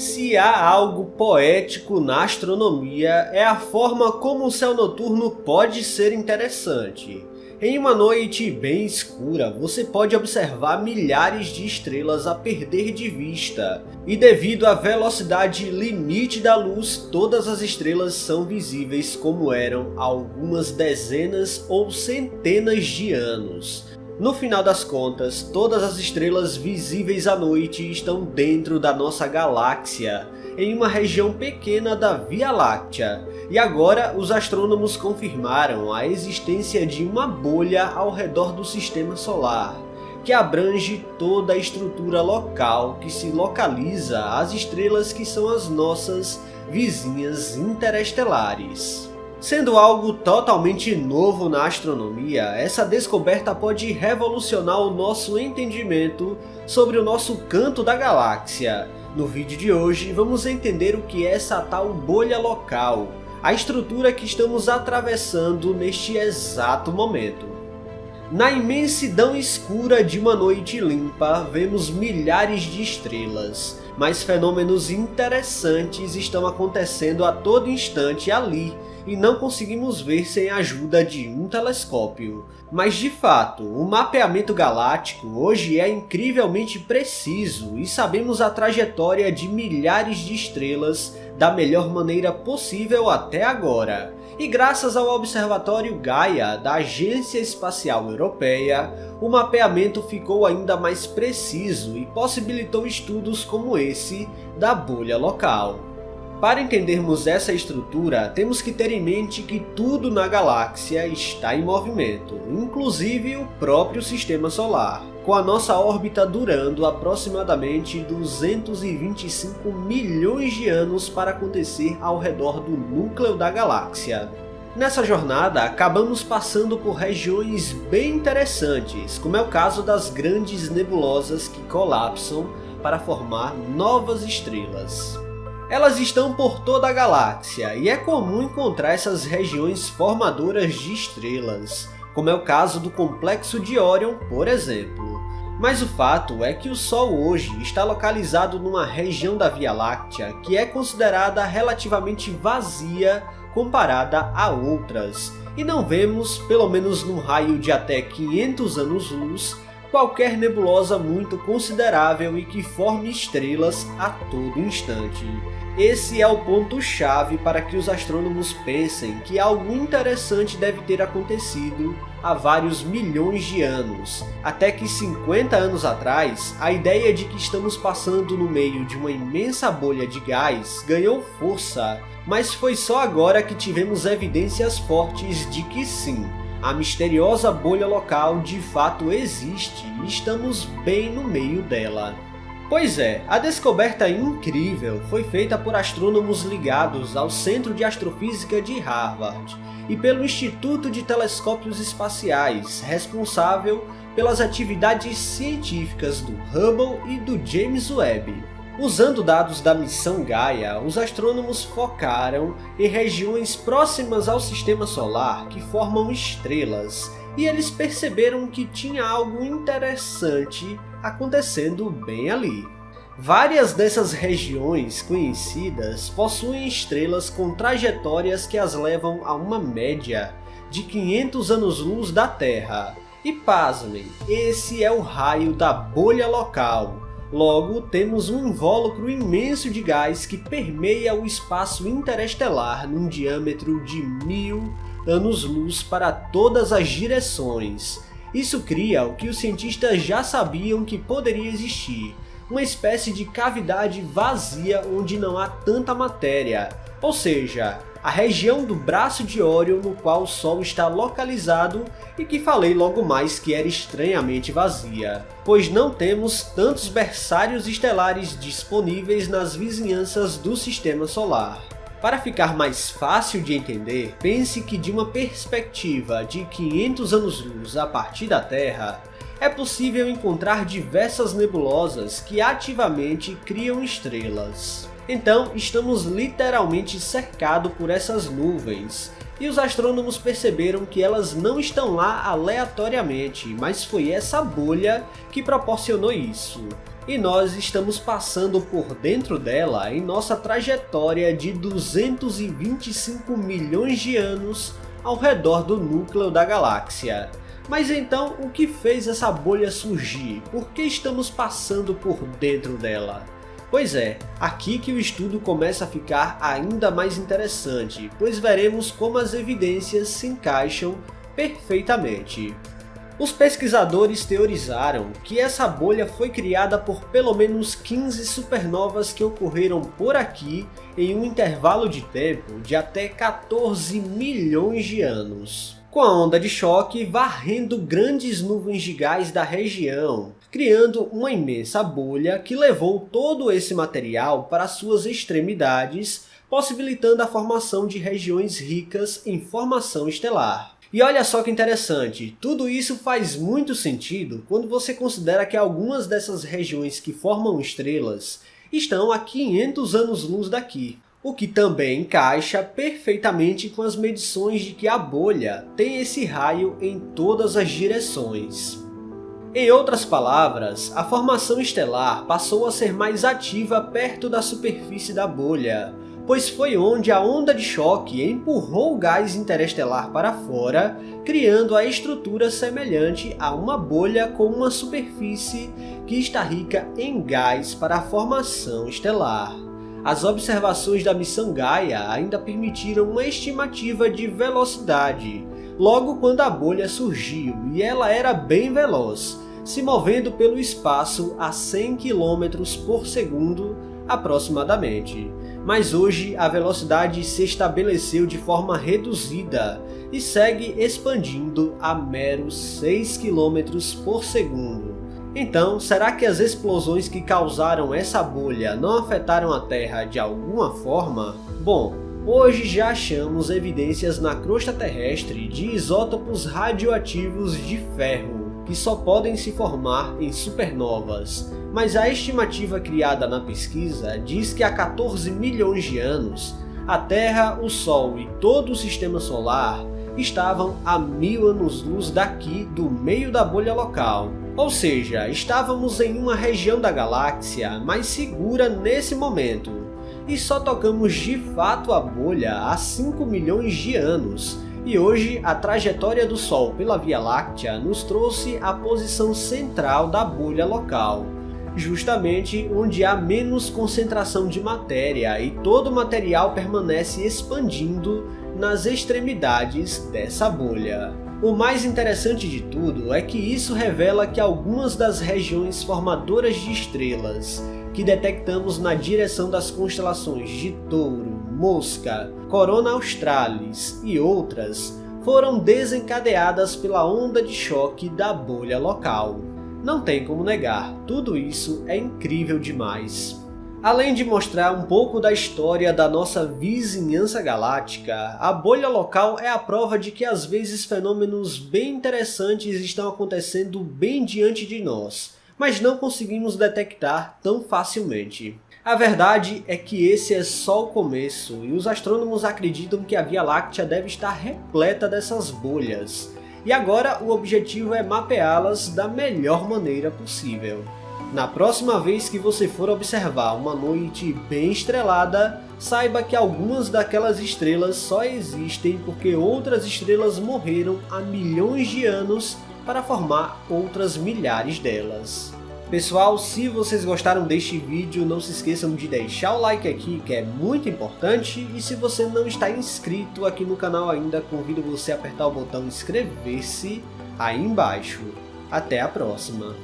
Se há algo poético na astronomia, é a forma como o céu noturno pode ser interessante. Em uma noite bem escura, você pode observar milhares de estrelas a perder de vista. E devido à velocidade limite da luz, todas as estrelas são visíveis como eram há algumas dezenas ou centenas de anos. No final das contas, todas as estrelas visíveis à noite estão dentro da nossa galáxia, em uma região pequena da Via Láctea, e agora os astrônomos confirmaram a existência de uma bolha ao redor do Sistema Solar, que abrange toda a estrutura local que se localiza às estrelas que são as nossas vizinhas interestelares. Sendo algo totalmente novo na astronomia, essa descoberta pode revolucionar o nosso entendimento sobre o nosso canto da galáxia. No vídeo de hoje, vamos entender o que é essa tal bolha local, a estrutura que estamos atravessando neste exato momento. Na imensidão escura de uma noite limpa, vemos milhares de estrelas, mas fenômenos interessantes estão acontecendo a todo instante ali, e não conseguimos ver sem a ajuda de um telescópio. Mas de fato, o mapeamento galáctico hoje é incrivelmente preciso e sabemos a trajetória de milhares de estrelas da melhor maneira possível até agora. E graças ao Observatório Gaia da Agência Espacial Europeia, o mapeamento ficou ainda mais preciso e possibilitou estudos como esse da bolha local. Para entendermos essa estrutura, temos que ter em mente que tudo na galáxia está em movimento, inclusive o próprio Sistema Solar, com a nossa órbita durando aproximadamente 225 milhões de anos para acontecer ao redor do núcleo da galáxia. Nessa jornada, acabamos passando por regiões bem interessantes, como é o caso das grandes nebulosas que colapsam para formar novas estrelas. Elas estão por toda a galáxia e é comum encontrar essas regiões formadoras de estrelas, como é o caso do Complexo de Órion, por exemplo. Mas o fato é que o Sol hoje está localizado numa região da Via Láctea que é considerada relativamente vazia comparada a outras, e não vemos, pelo menos num raio de até 500 anos-luz, qualquer nebulosa muito considerável e que forme estrelas a todo instante. Esse é o ponto-chave para que os astrônomos pensem que algo interessante deve ter acontecido há vários milhões de anos, até que 50 anos atrás, a ideia de que estamos passando no meio de uma imensa bolha de gás ganhou força, mas foi só agora que tivemos evidências fortes de que sim, a misteriosa bolha local de fato existe e estamos bem no meio dela. Pois é, a descoberta incrível foi feita por astrônomos ligados ao Centro de Astrofísica de Harvard e pelo Instituto de Telescópios Espaciais, responsável pelas atividades científicas do Hubble e do James Webb. Usando dados da missão Gaia, os astrônomos focaram em regiões próximas ao Sistema Solar que formam estrelas, e eles perceberam que tinha algo interessante acontecendo bem ali. Várias dessas regiões conhecidas possuem estrelas com trajetórias que as levam a uma média de 500 anos-luz da Terra. E pasmem, esse é o raio da bolha local. Logo, temos um invólucro imenso de gás que permeia o espaço interestelar num diâmetro de 1000 anos-luz para todas as direções. Isso cria o que os cientistas já sabiam que poderia existir, uma espécie de cavidade vazia onde não há tanta matéria, ou seja, a região do braço de Órion no qual o Sol está localizado e que falei logo mais que era estranhamente vazia, pois não temos tantos berçários estelares disponíveis nas vizinhanças do Sistema Solar. Para ficar mais fácil de entender, pense que de uma perspectiva de 500 anos-luz a partir da Terra, é possível encontrar diversas nebulosas que ativamente criam estrelas. Então, estamos literalmente cercados por essas nuvens, e os astrônomos perceberam que elas não estão lá aleatoriamente, mas foi essa bolha que proporcionou isso. e nós estamos passando por dentro dela em nossa trajetória de 225 milhões de anos ao redor do núcleo da galáxia. Mas então, o que fez essa bolha surgir? Por que estamos passando por dentro dela? Pois é, aqui que o estudo começa a ficar ainda mais interessante, pois veremos como as evidências se encaixam perfeitamente. Os pesquisadores teorizaram que essa bolha foi criada por pelo menos 15 supernovas que ocorreram por aqui em um intervalo de tempo de até 14 milhões de anos, com a onda de choque varrendo grandes nuvens de gás da região, criando uma imensa bolha que levou todo esse material para suas extremidades, possibilitando a formação de regiões ricas em formação estelar. E olha só que interessante, tudo isso faz muito sentido quando você considera que algumas dessas regiões que formam estrelas estão a 500 anos-luz daqui, o que também encaixa perfeitamente com as medições de que a bolha tem esse raio em todas as direções. Em outras palavras, a formação estelar passou a ser mais ativa perto da superfície da bolha, pois foi onde a onda de choque empurrou o gás interestelar para fora, criando a estrutura semelhante a uma bolha com uma superfície que está rica em gás para a formação estelar. As observações da missão Gaia ainda permitiram uma estimativa de velocidade, logo quando a bolha surgiu, e ela era bem veloz, se movendo pelo espaço a 100 km por segundo aproximadamente. Mas hoje a velocidade se estabeleceu de forma reduzida e segue expandindo a meros 6 km por segundo. Então, será que as explosões que causaram essa bolha não afetaram a Terra de alguma forma? Bom, hoje já achamos evidências na crosta terrestre de isótopos radioativos de ferro, que só podem se formar em supernovas, mas a estimativa criada na pesquisa diz que há 14 milhões de anos, a Terra, o Sol e todo o Sistema Solar estavam a 1000 anos-luz daqui do meio da bolha local. Ou seja, estávamos em uma região da galáxia mais segura nesse momento, e só tocamos de fato a bolha há 5 milhões de anos, e hoje a trajetória do Sol pela Via Láctea nos trouxe a posição central da bolha local, justamente onde há menos concentração de matéria e todo o material permanece expandindo nas extremidades dessa bolha. O mais interessante de tudo é que isso revela que algumas das regiões formadoras de estrelas que detectamos na direção das constelações de Touro, Mosca, Corona Australis e outras foram desencadeadas pela onda de choque da bolha local. Não tem como negar, tudo isso é incrível demais. Além de mostrar um pouco da história da nossa vizinhança galáctica, a bolha local é a prova de que às vezes fenômenos bem interessantes estão acontecendo bem diante de nós, mas não conseguimos detectar tão facilmente. A verdade é que esse é só o começo, e os astrônomos acreditam que a Via Láctea deve estar repleta dessas bolhas. E agora o objetivo é mapeá-las da melhor maneira possível. Na próxima vez que você for observar uma noite bem estrelada, saiba que algumas daquelas estrelas só existem porque outras estrelas morreram há milhões de anos para formar outras milhares delas. Pessoal, se vocês gostaram deste vídeo, não se esqueçam de deixar o like aqui, que é muito importante, e se você não está inscrito aqui no canal ainda, convido você a apertar o botão inscrever-se aí embaixo. Até a próxima!